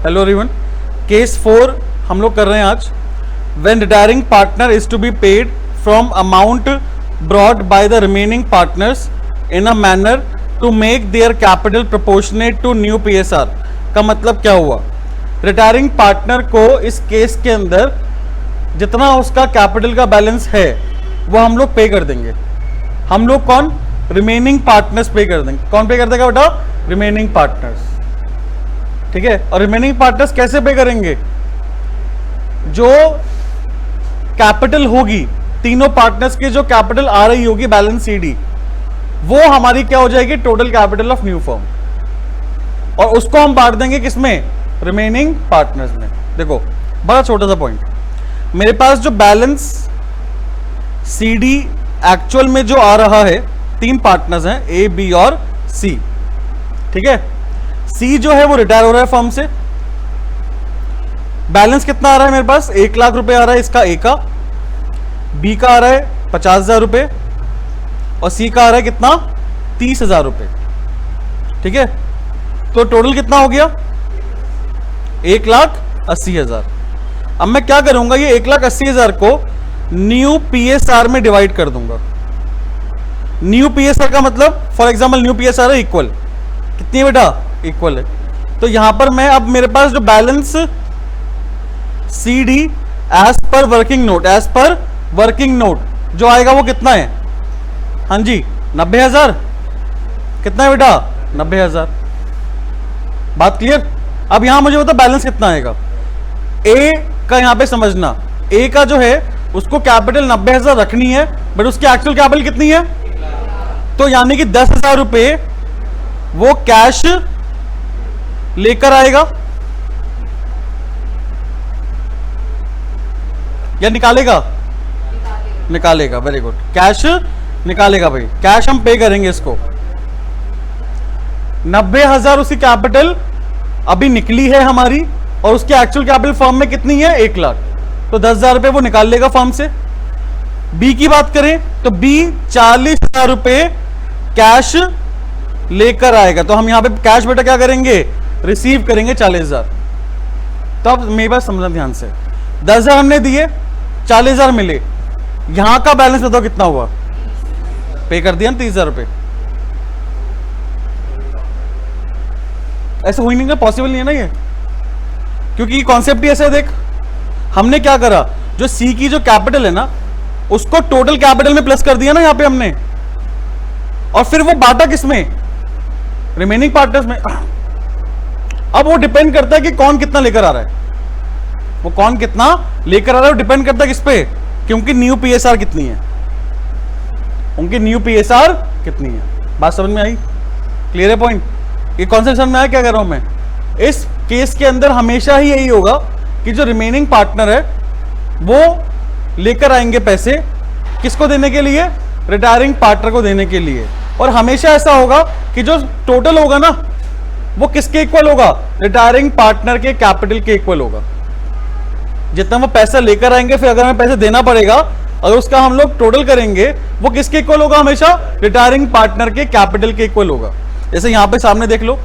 Hello everyone, case 4 हम लोग कर रहे हैं आज। When retiring partner is to be paid from amount brought by the remaining partners in a manner to make their capital proportionate to new PSR. का मतलब क्या हुआ? रिटायरिंग पार्टनर को इस केस के अंदर जितना उसका कैपिटल का बैलेंस है वो हम लोग पे कर देंगे। हम लोग कौन? रिमेनिंग पार्टनर्स पे कर देंगे। कौन पे कर देगा बेटा? Remaining partners. ठीक है, और रिमेनिंग पार्टनर्स कैसे पे करेंगे? जो कैपिटल होगी, तीनों पार्टनर्स की जो कैपिटल आ रही होगी बैलेंस सीडी, वो हमारी क्या हो जाएगी? Total capital of new firm. और उसको हम बांट देंगे किसमें? रिमेनिंग पार्टनर्स में। देखो बड़ा छोटा सा पॉइंट, मेरे पास जो बैलेंस सीडी एक्चुअल में जो आ रहा है, तीन पार्टनर्स हैं ए, बी और सी। ठीक है, सी जो है वो रिटायर हो रहा है फर्म से। बैलेंस कितना आ रहा है मेरे पास? 1 लाख रुपए आ रहा है इसका, ए का। बी का आ रहा है 50,000 रुपए और सी का आ रहा है कितना? 30,000 रुपए। ठीक है, तो टोटल कितना हो गया? 1,80,000। अब मैं क्या करूंगा, ये 1,80,000 को न्यू पीएसआर में डिवाइड कर दूंगा। न्यू पीएसआर का मतलब, फॉर एग्जांपल न्यू पीएसआर है इक्वल, कितनी है बेटा? इक्वल है। तो यहां पर मैं, अब मेरे पास जो balance CD as per working note, as per working note जो आएगा वो कितना है? हाँ जी 90,000। कितना है बेटा? 90,000। बात क्लियर? अब यहां मुझे बता बैलेंस कितना आएगा। ए का यहां पे समझना, ए का जो है उसको कैपिटल 90,000 रखनी है, बट उसकी एक्चुअल कैपिटल कितनी है? तो यानी कि 10,000 रुपए वो कैश लेकर आएगा या निकालेगा? निकालेगा। वेरी गुड, कैश निकालेगा भाई। कैश हम पे करेंगे इसको। 90,000 उसकी कैपिटल अभी निकली है हमारी, और उसकी एक्चुअल कैपिटल फर्म में कितनी है? 1 लाख। तो 10,000 रुपए वो निकाल लेगा फर्म से। बी की बात करें तो बी 40,000 रुपए कैश लेकर आएगा। तो हम यहां पे कैश बेटा क्या करेंगे? रिसीव करेंगे 40,000। तो अब मेरी बात समझना ध्यान से, 10,000 हमने दिए, 40,000 मिले, यहां का बैलेंस बताओ कितना हुआ? पे कर दिया ना 30,000 रुपए। ऐसा हो ही नहीं ना, पॉसिबल नहीं है ना ये, क्योंकि कॉन्सेप्ट ही ऐसा है। देख हमने क्या करा, जो सी की जो कैपिटल है ना उसको टोटल कैपिटल में प्लस कर दिया ना यहां पे हमने, और फिर वो बांटा किसमें? रिमेनिंग पार्टनर्स में। अब वो डिपेंड करता है कि कौन कितना लेकर आ रहा है। वो कौन कितना लेकर आ रहा है वो डिपेंड करता है किस पे? क्योंकि न्यू पीएसआर कितनी है, उनकी न्यू पीएसआर कितनी है। बात समझ में आई? क्लियर है पॉइंट? ये कॉन्सेप्ट समझ में आया क्या कर रहा हूं मैं? इस केस के अंदर हमेशा ही यही होगा कि जो रिमेनिंग पार्टनर है वो लेकर आएंगे पैसे, किसको देने के लिए? रिटायरिंग पार्टनर को देने के लिए। और हमेशा ऐसा होगा कि जो टोटल होगा ना वो किसके इक्वल होगा? रिटायरिंग पार्टनर के कैपिटल के इक्वल होगा। जितना वो पैसा लेकर आएंगे, फिर अगर हमें पैसे देना पड़ेगा, अगर उसका हम लोग टोटल करेंगे, वो किसके इक्वल होगा? हमेशा रिटायरिंग पार्टनर के कैपिटल के इक्वल होगा। जैसे यहां पे सामने देख लो,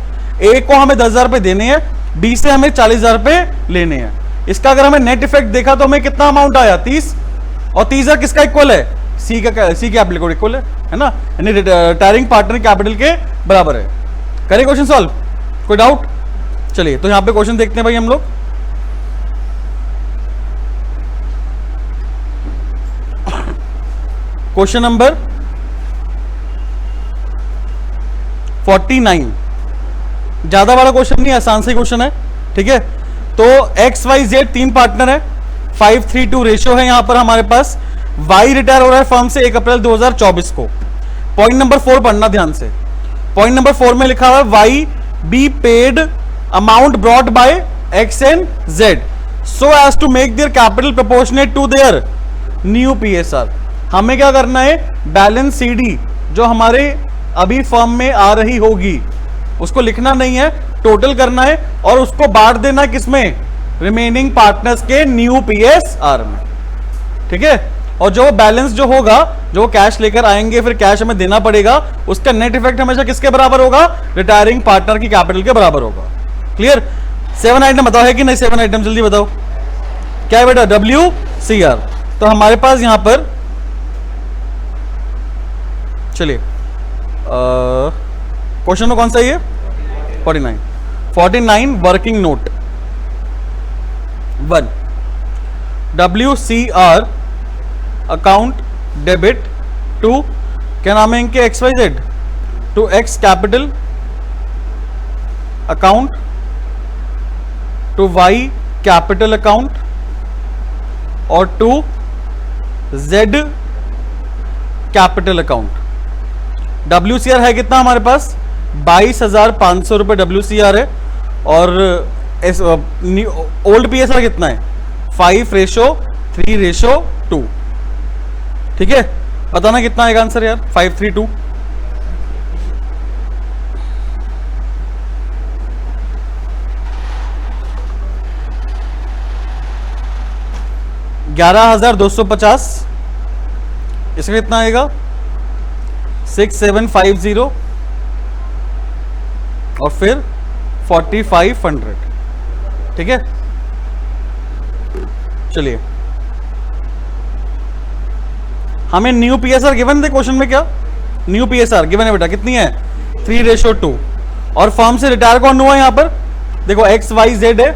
ए को हमें 10,000 रुपए देने हैं, बी से हमें 40,000 रुपए लेने हैं। इसका अगर हमें नेट इफेक्ट देखा तो हमें कितना अमाउंट आया? 30। और 30,000 किसका इक्वल है? सी कैपिटल को इक्वल है ना, यानी रिटायरिंग पार्टनर कैपिटल के बराबर है। करें क्वेश्चन सॉल्व? कोई डाउट? चलिए तो यहां पे क्वेश्चन देखते हैं भाई हम लोग। Question number 49। ज्यादा बड़ा क्वेश्चन नहीं, आसान से क्वेश्चन है। ठीक है, तो XYZ तीन पार्टनर है, 5:3:2 रेशियो है यहां पर हमारे पास। Y रिटायर हो रहा है फर्म से 1 अप्रैल 2024 को। पॉइंट नंबर 4 पढ़ना ध्यान से। पॉइंट नंबर 4 में लिखा हुआ है Y be paid amount brought bye X and Z so as to make their capital proportionate to their new PSR. हमें क्या करना है? बैलेंस सीडी जो हमारे अभी फर्म में आ रही होगी उसको लिखना नहीं है, टोटल करना है और उसको बांट देना किसमें? रिमेनिंग पार्टनर्स के न्यू पीएसआर में। ठीक है, और जो बैलेंस जो होगा, जो कैश लेकर आएंगे, फिर कैश हमें देना पड़ेगा, उसका नेट इफेक्ट हमेशा किसके बराबर होगा? रिटायरिंग पार्टनर की कैपिटल के बराबर होगा। क्लियर? 7 आइटम बताओ, है कि नहीं 7 आइटम, जल्दी बताओ क्या है बेटा, WCR। तो हमारे पास यहां पर चलिए क्वेश्चन में कौन सा ये 49 working note 1 WCR account debit to, क्या नाम है इनके, XYZ, to X capital account to Y capital account और to Z capital account. WCR है कितना हमारे पास 22,500 रुपए WCR है, और ओल्ड PSR कितना है 5:3:2। ठीक है, बताना कितना आएगा आंसर यार, 532। 11,250, इसका कितना आएगा 6,750 और फिर 4,500। ठीक है, चलिए हमें न्यू PSR गिवन थे क्वेश्चन में, क्या न्यू PSR गिवन है बेटा, कितनी है 3:2। और फर्म से रिटायर कौन हुआ यहां पर, देखो XYZ है,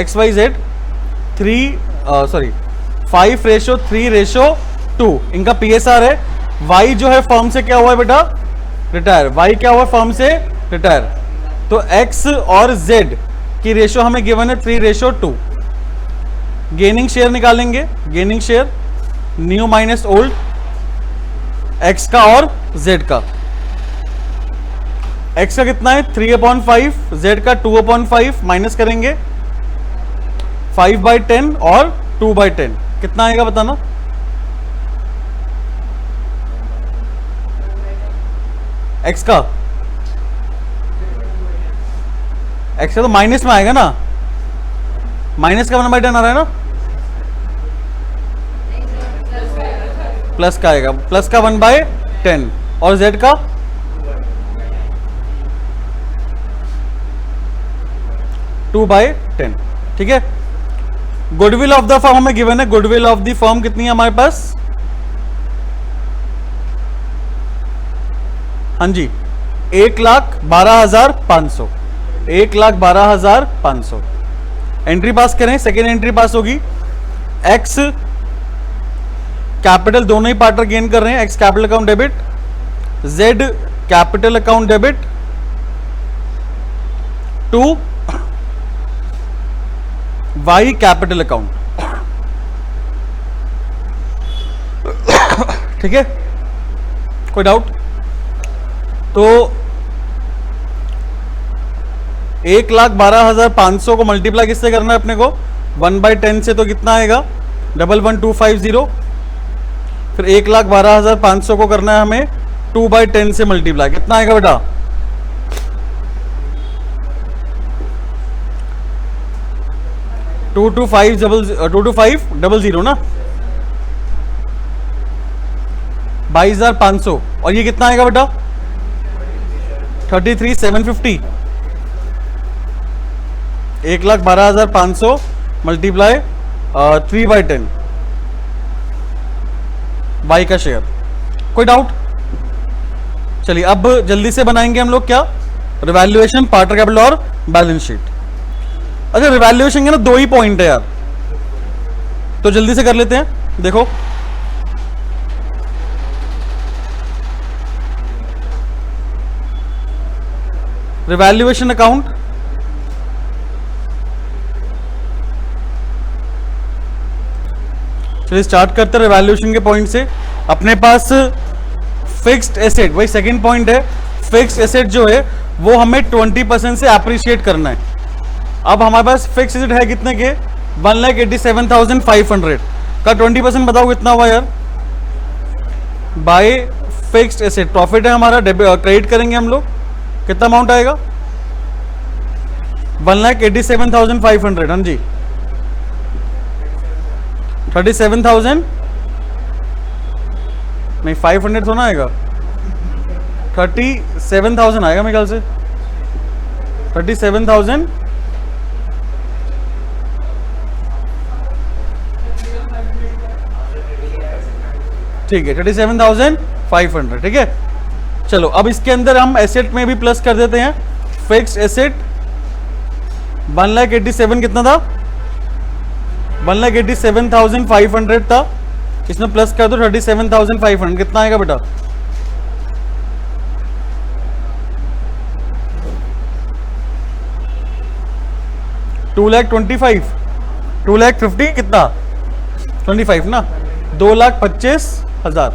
XYZ 5:3:2 इनका PSR है। Y जो है फर्म से क्या हुआ है बेटा, रिटायर। Y क्या हुआ फर्म से, रिटायर। तो X और Z की रेशो हमें गिवन है 3:2। गेनिंग शेयर निकालेंगे, gaining share new minus old, X का और Z का। X का कितना है 3/5, Z का 2/5, माइनस करेंगे 5/10 और 2/10, कितना आएगा बताना। X का तो माइनस में आएगा ना, माइनस का 1/10 आ रहा है ना, प्लस का आएगा, प्लस का 1/10 और Z का 2/10। ठीक है, गुडविल ऑफ द फर्म हमें गिवन है, गुडविल ऑफ द फर्म कितनी है हमारे पास, हाँ जी 1,12,500, 1,12,500। एंट्री पास करें, सेकेंड एंट्री पास होगी। एक्स कैपिटल दोनों ही पार्टनर गेन कर रहे हैं, X capital account debit, Z capital account debit to Y capital account. ठीक है, कोई डाउट? तो 1,12,500 को मल्टीप्लाई किससे करना है अपने को, 1/10 से, तो कितना आएगा 11,250। फिर 1,12,500 को करना है हमें 2/10 से मल्टीप्लाई, कितना आएगा बेटा 22500 ना, 22,500। और ये कितना आएगा बेटा 33,750। 1,12,500 मल्टीप्लाई 3/10 वाई का शेयर। कोई डाउट? चलिए अब जल्दी से बनाएंगे हम लोग क्या, रिवैल्यूएशन, पार्टनर कैपिटल और बैलेंस शीट। अच्छा रिवैल्यूएशन के ना 2 ही पॉइंट है यार, तो जल्दी से कर लेते हैं। देखो रिवैल्यूएशन अकाउंट, चलिए स्टार्ट करते हैं रिवैल्यूएशन के पॉइंट से। अपने पास फिक्स्ड एसेट, वही सेकंड पॉइंट है, फिक्स्ड एसेट जो है वो हमें 20% से अप्रिशिएट करना है। अब हमारे पास फिक्स्ड एसेट है कितने के, 1,87,500 का 20% बताओ कितना हुआ यार, बाय फिक्स्ड एसेट। प्रॉफिट है हमारा, क्रेडिट करेंगे हम लोग, कितना अमाउंट आएगा 1,87,500। हाँ जी 37,000 नहीं 500 तो ना आएगा, 37,000 आएगा मेरे ख्याल से। 37,000 ठीक है, 37,500 ठीक है। चलो अब इसके अंदर हम एसेट में भी प्लस कर देते हैं। फिक्स्ड एसेट 1,87,000 कितना था, 1,87,500 था, इसमें प्लस कर दो 37,500 कितना आएगा बेटा, $2,25,000 कितना 25 ना, 2,25,000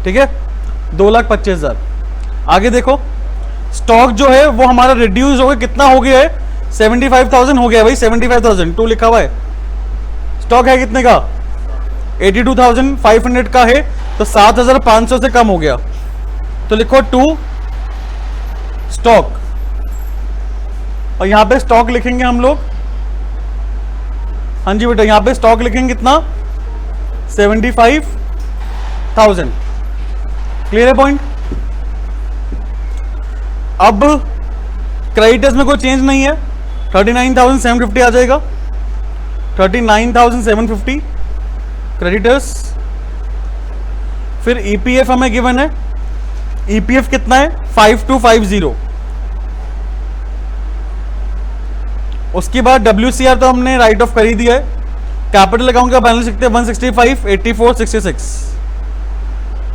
ठीक है, 2,25,000। आगे देखो स्टॉक जो है वो हमारा रिड्यूस हो गया, कितना हो गया है 75,000 हो गया भाई, 75,000 2 लिखा हुआ है। स्टॉक है कितने का 82,500 का है, तो 7,500 से कम हो गया, तो लिखो 2 स्टॉक, और यहां पे स्टॉक लिखेंगे हम लोग, हाँ जी बेटा यहां पे स्टॉक लिखेंगे कितना 75,000। क्लियर है पॉइंट। अब क्रेडिटर्स में कोई चेंज नहीं है, 39,750 आ जाएगा, 39,750 क्रेडिटर्स। फिर ईपीएफ हमें गिवन है, ईपीएफ कितना है 5250। उसके बाद डब्ल्यूसीआर तो हमने राइट ऑफ कर ही दिया है। कैपिटल अकाउंट का बैलेंस लिखते हैं 165, 84, 66,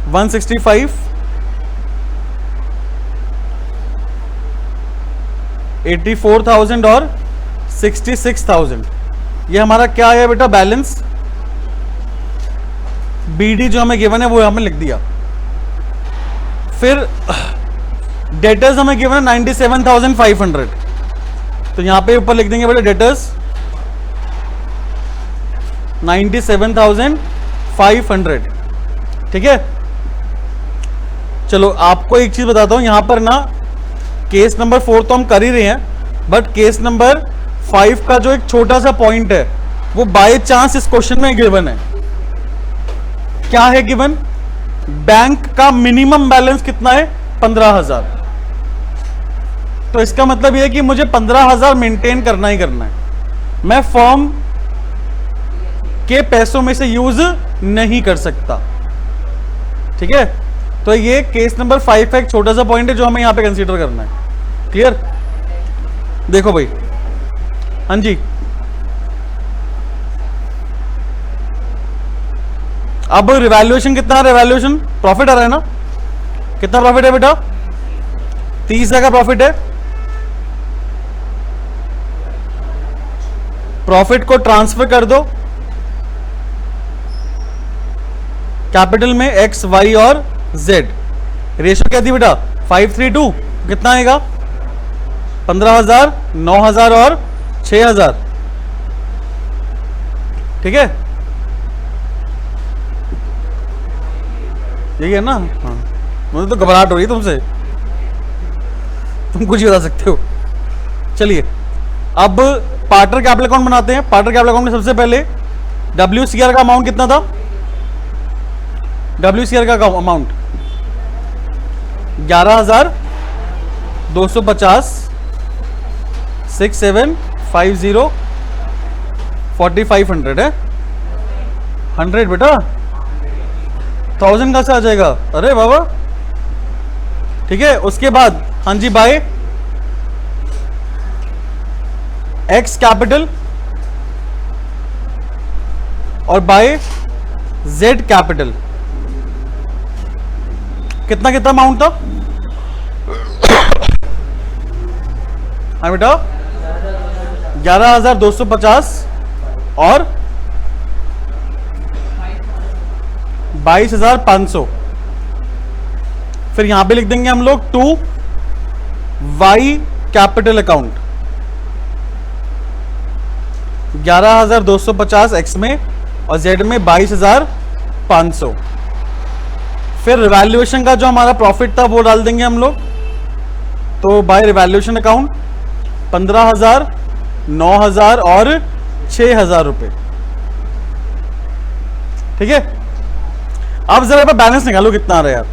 165, 84,000 और 66,000, ये हमारा क्या है बेटा बैलेंस। बीडी जो हमें गिवन है वो हमें लिख दिया। फिर डेटर्स हमें गिवन है 97,500, तो यहां पे ऊपर लिख देंगे बेटा डेटर्स 97,500 ठीक है। चलो आपको एक चीज बताता हूं, यहां पर ना केस नंबर 4 तो हम कर ही रहे हैं, बट केस नंबर 5 का जो एक छोटा सा पॉइंट है वो बाय चांस इस क्वेश्चन में गिवन है। क्या है गिवन, बैंक का मिनिमम बैलेंस कितना है 15,000, तो इसका मतलब यह है कि मुझे 15,000 मेंटेन करना ही करना है, मैं फर्म के पैसों में से यूज नहीं कर सकता ठीक है। तो ये केस नंबर 5 का एक छोटा सा पॉइंट है जो हमें यहां पे कंसीडर करना है। क्लियर, देखो भाई, हाँ जी अब रिवैल्यूएशन कितना है, रिवैल्यूएशन प्रॉफिट आ रहा है ना, कितना प्रॉफिट है बेटा 30,000 का प्रॉफिट है। प्रॉफिट को ट्रांसफर कर दो कैपिटल में एक्स वाई और जेड, रेशो क्या थी बेटा 5:3:2, कितना आएगा 15,000, 9,000 और 6,000 ठीक है, यही है ना। हाँ मुझे तो घबराहट हो रही है तुमसे, तुम कुछ ही बता सकते हो। चलिए अब पार्टनर कैपिटल अकाउंट बनाते हैं। पार्टनर कैपिटल अकाउंट में सबसे पहले डब्ल्यूसीआर का अमाउंट कितना था, डब्ल्यूसीआर का अमाउंट 11,250, 6750, 4,500 है, 100 बेटा 1000 का से आ जाएगा, अरे बाबा ठीक है। उसके बाद हाँ जी बाय एक्स कैपिटल और बाय जेड कैपिटल, कितना कितना अमाउंट था हाँ बेटा 11,250 और 22,500। फिर यहां पे लिख देंगे हम लोग 2 वाई कैपिटल अकाउंट 11,250 एक्स में और जेड में 22,500। फिर रिवैल्यूएशन का जो हमारा प्रॉफिट था वो डाल देंगे हम लोग, तो बाय रिवैल्यूएशन अकाउंट 15,000, 9,000 और 6,000 रुपए ठीक है। अब जरा बैलेंस निकालो कितना आ रहा है यार,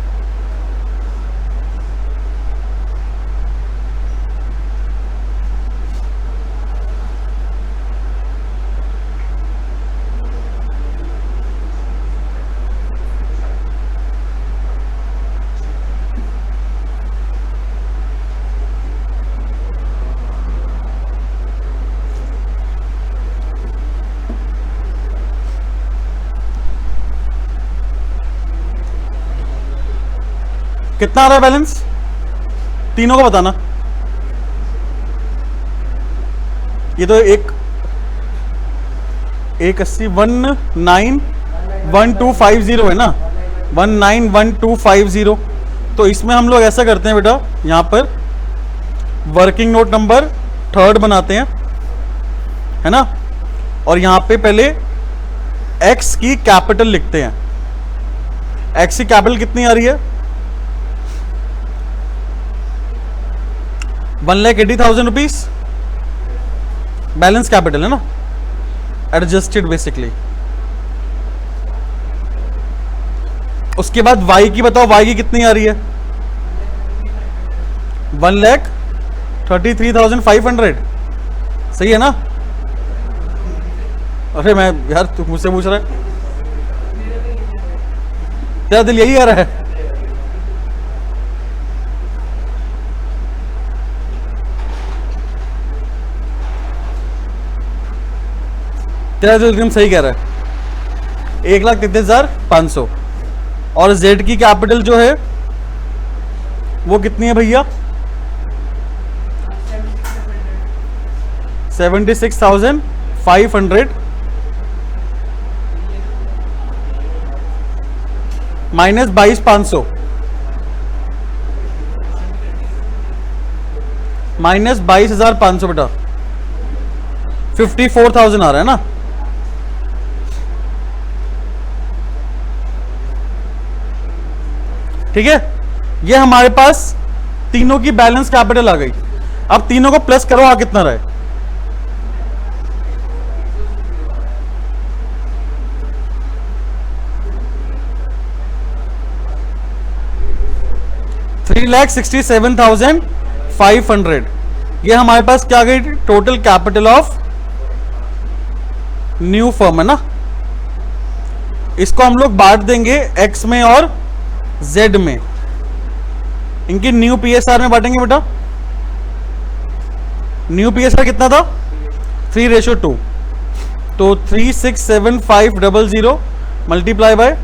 कितना आ रहा है बैलेंस तीनों को बताना। ये तो एक 191250 है ना, 191250। तो इसमें हम लोग ऐसा करते हैं बेटा, यहां पर वर्किंग नोट नंबर 3 बनाते हैं, है ना, और यहां पे पहले एक्स की कैपिटल लिखते हैं। एक्स की कैपिटल कितनी आ रही है? 1,80,000 रुपीज बैलेंस कैपिटल है ना, एडजस्टेड बेसिकली। उसके बाद वाई की बताओ, वाई की कितनी आ रही है? 1,33,500। सही है ना? अरे मैं यार, तू मुझसे पूछ रहा है, तेरा दिल यही आ रहा है? तेरा दिल एकदम सही कह रहा है। 1,33,500। और जेड की कैपिटल जो है वो कितनी है भैया? 76,500 माइनस 22,500 माइनस 22,500 बेटा 54,000 आ रहा है ना। ठीक है, ये हमारे पास तीनों की बैलेंस कैपिटल आ गई। अब तीनों को प्लस करो, आ कितना रहे? $3,67,500। ये हमारे पास क्या गई? Total capital of new firm है ना। इसको हम लोग बांट देंगे एक्स में और जेड में। इनकी न्यू पीएसआर में बांटेंगे बेटा। न्यू पीएसआर कितना था? 3:2। तो 3,67,500 मल्टीप्लाई बाय,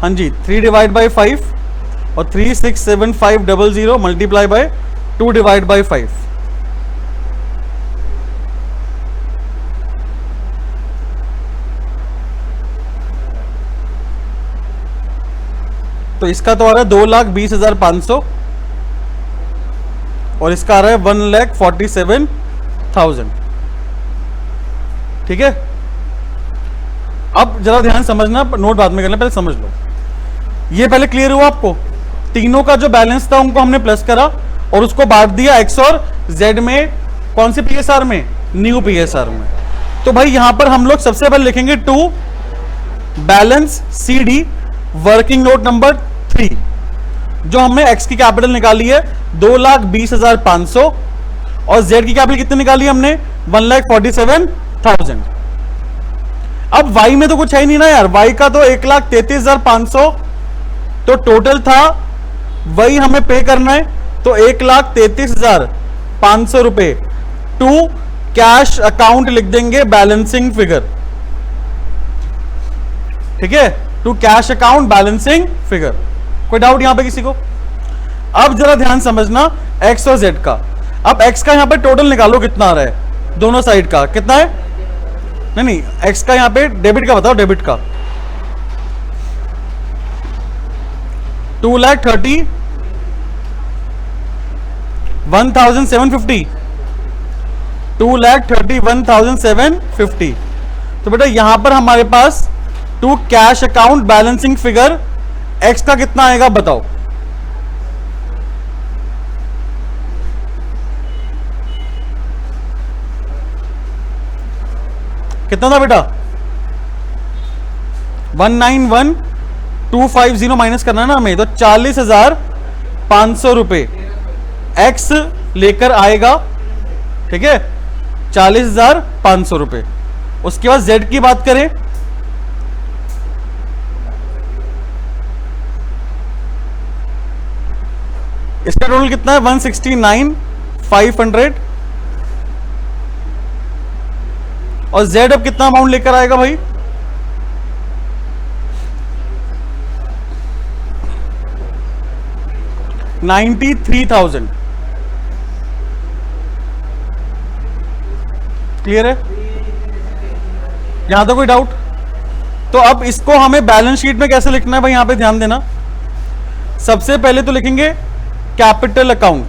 हाँ जी 3 डिवाइड बाय 5 और 3,67,500 मल्टीप्लाई बाय 2 डिवाइड बाय 5। तो इसका तो आ रहा है 2,20,500 और इसका आ रहा है 1,47,000। ठीक है, अब जरा ध्यान समझना, नोट बाद में करना, पहले समझ लो। ये पहले क्लियर हुआ आपको? तीनों का जो बैलेंस था उनको हमने प्लस करा और उसको बांट दिया एक्स और जेड में। कौन से पीएसआर में? न्यू पीएसआर में। तो भाई यहां पर हम लोग सबसे पहले लिखेंगे 2 balance CD working note number 3। जो हमने एक्स की कैपिटल निकाली है 2,20,500 और जेड की कैपिटल कितनी निकाली हमने? 1,47,000। अब वाई में तो कुछ है ही नहीं ना यार, वाई का तो 1,33,500 तो टोटल था, वही हमें पे करना है। तो 1,33,500 रुपए टू कैश अकाउंट लिख देंगे, बैलेंसिंग फिगर। ठीक है, to cash account balancing figure. कोई डाउट यहां पे किसी को? अब जरा ध्यान समझना एक्स और जेड का। अब एक्स का यहां पे टोटल निकालो, कितना आ रहा है दोनों साइड का? कितना है? नहीं, एक्स का यहां पे डेबिट का बताओ, डेबिट का 2,31,750 2,31,750। तो बेटा यहां पर हमारे पास to cash account balancing figure X का कितना आएगा बताओ? कितना था बेटा? 191,250 माइनस करना है ना हमें, तो 40,500 रुपए एक्स लेकर आएगा। ठीक है, 40,500 रुपए। उसके बाद जेड की बात करें, इसका टोटल कितना है? 169,500। और जेड अब कितना अमाउंट लेकर आएगा भाई? 93,000। क्लियर है? यहां तो कोई डाउट? तो अब इसको हमें बैलेंस शीट में कैसे लिखना है भाई, यहां पे ध्यान देना। सबसे पहले तो लिखेंगे कैपिटल अकाउंट,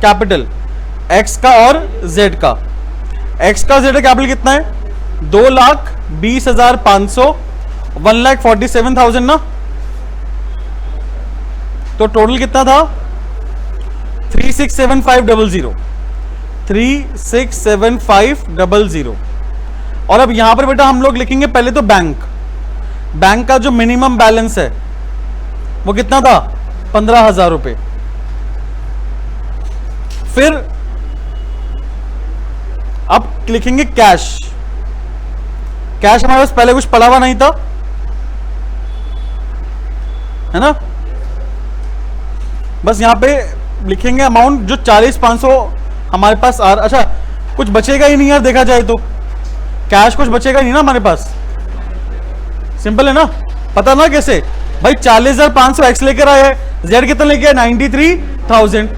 कैपिटल एक्स का और जेड का। एक्स का जेड का कैपिटल कितना है? 2,20,500, 1,47,000 ना। तो टोटल कितना था? 367500, 367500। और अब यहां पर बेटा हम लोग लिखेंगे पहले तो बैंक का जो मिनिमम बैलेंस है वो कितना था? 15,000 रुपए। फिर अब लिखेंगे कैश हमारे पास पहले कुछ पड़ा हुआ नहीं था, है ना। बस यहां पे लिखेंगे अमाउंट जो 40,500 हमारे पास अच्छा कुछ बचेगा ही नहीं यार, देखा जाए तो कैश कुछ बचेगा नहीं ना हमारे पास। सिंपल है ना, पता ना कैसे भाई। 40,500 एक्स लेकर आया है, जेड कितना लेके आया? 93,000,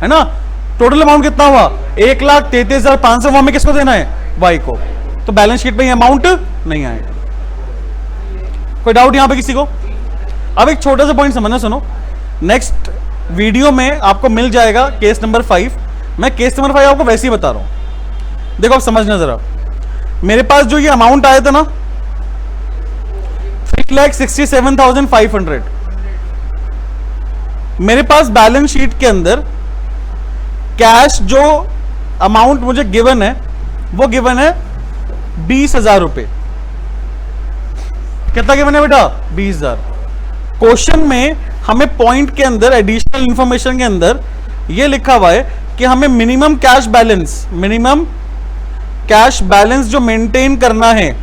है ना। टोटल अमाउंट कितना हुआ? 1,33,500। हमें किसको देना है? वाई को। तो बैलेंस शीट में ये अमाउंट नहीं आएगा। कोई डाउट यहां पे किसी को? अब एक छोटा सा पॉइंट समझना, सुनो। नेक्स्ट वीडियो में आपको मिल जाएगा केस नंबर 5। मैं केस नंबर 5 आपको वैसे ही बता रहा हूं। देखो आप समझना जरा। मेरे पास जो ये अमाउंट आया था ना 3,67,500, मेरे पास बैलेंस शीट के अंदर कैश जो अमाउंट मुझे गिवन है वो गिवन है 20,000 रुपए। कितना गिवन है बेटा? 20,000। क्वेश्चन में हमें पॉइंट के अंदर एडिशनल इंफॉर्मेशन के अंदर ये लिखा हुआ है कि हमें मिनिमम कैश बैलेंस जो मेंटेन करना है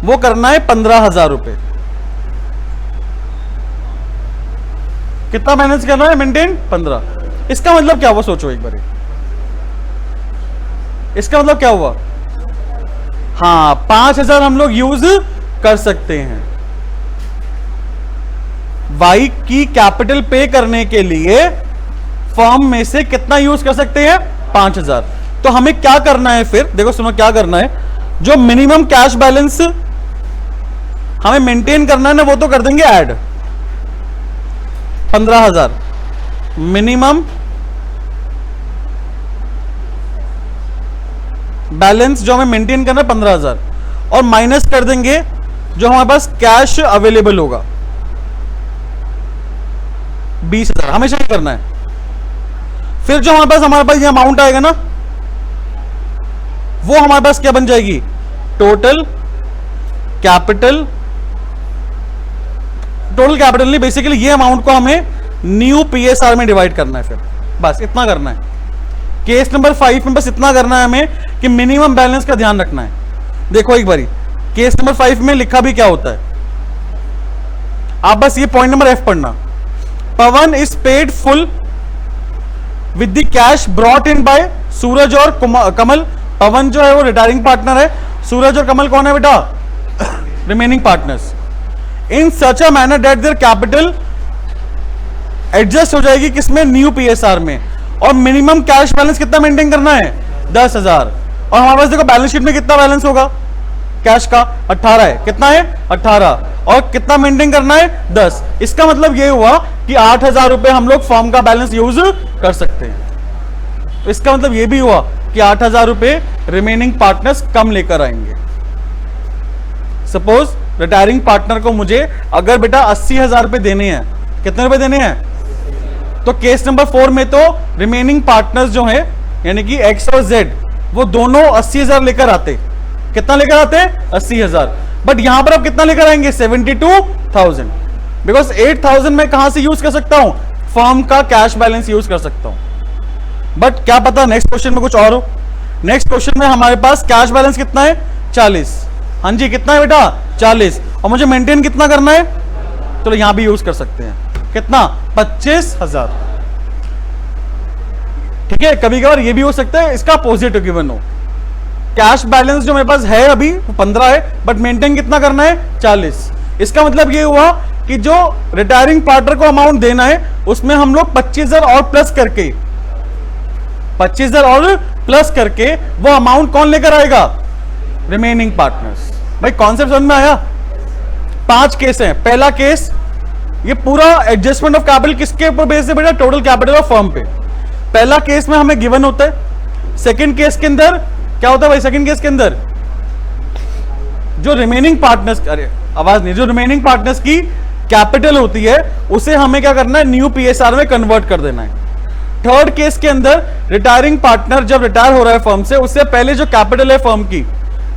वो करना है 15,000 रुपए। कितना बैलेंस करना है मेंटेन? 15। इसका मतलब क्या हुआ सोचो एक बार। इसका मतलब क्या हुआ? हाँ, 5,000 हम लोग यूज कर सकते हैं। वाई की कैपिटल पे करने के लिए फर्म में से कितना यूज कर सकते हैं? 5,000। तो हमें क्या करना है फिर? देखो सुनो क्या करना है। जो मिनिमम कैश बैलेंस हमें मेंटेन करना है ना वो तो कर देंगे ऐड। 15,000 मिनिमम बैलेंस जो हमें मेंटेन करना है 15,000, और माइनस कर देंगे जो हमारे पास कैश अवेलेबल होगा 20,000। हमेशा ही करना है। फिर जो हमारे पास ये अमाउंट आएगा ना वो हमारे पास क्या बन जाएगी? टोटल कैपिटल नहीं, बेसिकली ये अमाउंट को हमें न्यू पीएसआर में डिवाइड करना है। फिर बस इतना करना है। केस नंबर 5 में बस इतना करना है हमें कि मिनिमम बैलेंस का ध्यान रखना है। देखो एक बारी केस नंबर 5 में लिखा भी क्या होता है, आप बस ये पॉइंट नंबर F पढ़ना। Pawan is paid full with the cash brought in by Suraj और कमल। पवन जो है वो रिटायरिंग पार्टनर है, सूरज और कमल कौन है बेटा? Remaining partners. In such a manner that their capital adjust हो जाएगी किसमें? न्यू पीएसआर में। और मिनिमम कैश बैलेंस कितना मेंटेन करना है? 10,000। और हमारे पास देखो बैलेंस शीट में कितना बैलेंस होगा कैश का? 18 है। कितना है? 18। और कितना मेंटेन करना है? 10। इसका मतलब ये हुआ कि 8,000 रुपए हम लोग फॉर्म का बैलेंस यूज कर सकते हैं। इसका मतलब ये भी हुआ कि 8,000 रुपए रिमेनिंग पार्टनर्स कम लेकर आएंगे। सपोज रिटायरिंग पार्टनर को मुझे अगर बेटा 80,000 रुपए देने हैं, कितने रुपए देने हैं? तो केस नंबर 4 में तो रिमेनिंग पार्टनर्स जो है यानी कि एक्स और जेड वो दोनों 80,000 लेकर आते। कितना लेकर आते? 80,000। बट यहां पर आप कितना लेकर आएंगे? 72,000। बिकॉज 8,000 मैं कहां से यूज कर सकता हूं? फर्म का कैश बैलेंस यूज कर सकता हूं। बट क्या पता नेक्स्ट क्वेश्चन में कुछ और हो। नेक्स्ट क्वेश्चन में हमारे पास कैश बैलेंस कितना है? 40। हाँ जी, कितना है बेटा? 40। और मुझे मेंटेन कितना करना है? तो यहां भी यूज कर सकते हैं। कितना? 25,000। ठीक है। कभी कभार ये भी हो सकता है इसका अपोजिट गिवन हो। कैश बैलेंस जो मेरे पास है अभी वो 15 है, बट मेंटेन कितना करना है? 40। इसका मतलब ये हुआ कि जो रिटायरिंग पार्टनर को अमाउंट देना है उसमें हम लोग 25,000 और प्लस करके 25,000 और प्लस करके वो अमाउंट कौन लेकर आएगा? Remaining partners. भाई कॉन्सेप्ट समझ में आया? 5 केस हैं। पहला केस, ये पूरा एडजस्टमेंट ऑफ कैपिटल किसके ऊपर बेस है बेटा? टोटल कैपिटल ऑफ फर्म पे। पहला केस में हमें गिवन होता है। सेकंड केस के अंदर क्या होता है भाई? सेकंड केस के अंदर जो रिमेनिंग पार्टनर्स, अरे आवाज नहीं, जो रिमेनिंग पार्टनर्स की कैपिटल होती है उसे हमें क्या करना है? न्यू पीएसआर में कन्वर्ट कर देना है। थर्ड केस के अंदर रिटायरिंग पार्टनर जब रिटायर हो रहा है फर्म से, उससे पहले जो कैपिटल है फर्म की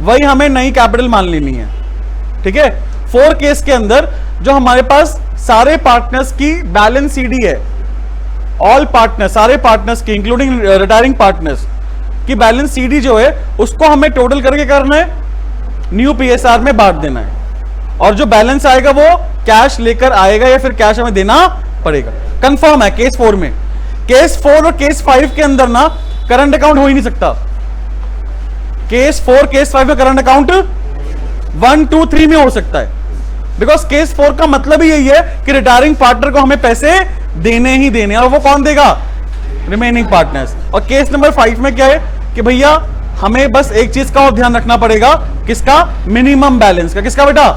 वही हमें नई कैपिटल मान लेनी है। ठीक है। फोर्थ केस के अंदर जो हमारे पास सारे पार्टनर्स की बैलेंस सीडी है, ऑल पार्टनर, सारे पार्टनर्स की इंक्लूडिंग रिटायरिंग पार्टनर्स की बैलेंस सीडी जो है उसको हमें टोटल करके करना है, न्यू पीएसआर में बांट देना है। और जो बैलेंस आएगा वो कैश लेकर आएगा या फिर कैश हमें देना पड़ेगा। कंफर्म है केस 4 में। केस 4 और केस 5 के अंदर ना करंट अकाउंट हो ही नहीं सकता। केस 4 केस 5 में करंट अकाउंट 1 2 3 में हो सकता है, बिकॉज केस 4 का मतलब ही यही है कि रिटायरिंग पार्टनर को हमें पैसे देने ही देने, और वो कौन देगा? Remaining partners. और केस नंबर 5 में क्या है कि भैया हमें बस एक चीज का और ध्यान रखना पड़ेगा, किसका? मिनिमम बैलेंस का। किसका बेटा?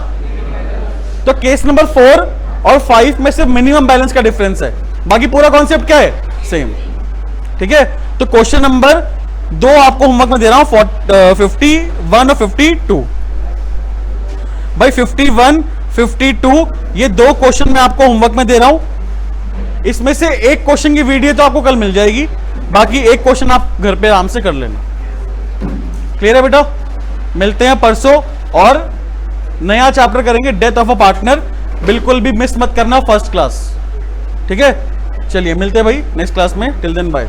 तो केस नंबर 4 और 5 में सिर्फ मिनिमम बैलेंस का डिफरेंस है, बाकी पूरा कॉन्सेप्ट क्या है? सेम। ठीक है। तो क्वेश्चन नंबर 2 आपको होमवर्क में दे रहा हूं, 51 और 52। भाई 51 52 ये 2 क्वेश्चन मैं आपको होमवर्क में दे रहा हूं। इसमें से एक क्वेश्चन की वीडियो तो आपको कल मिल जाएगी, बाकी एक क्वेश्चन आप घर पे आराम से कर लेना। क्लियर है बेटा? मिलते हैं परसों और नया चैप्टर करेंगे, डेथ ऑफ अ पार्टनर। बिल्कुल भी मिस मत करना, फर्स्ट क्लास। ठीक है। चलिए मिलते हैं भाई नेक्स्ट क्लास में। Till then bye.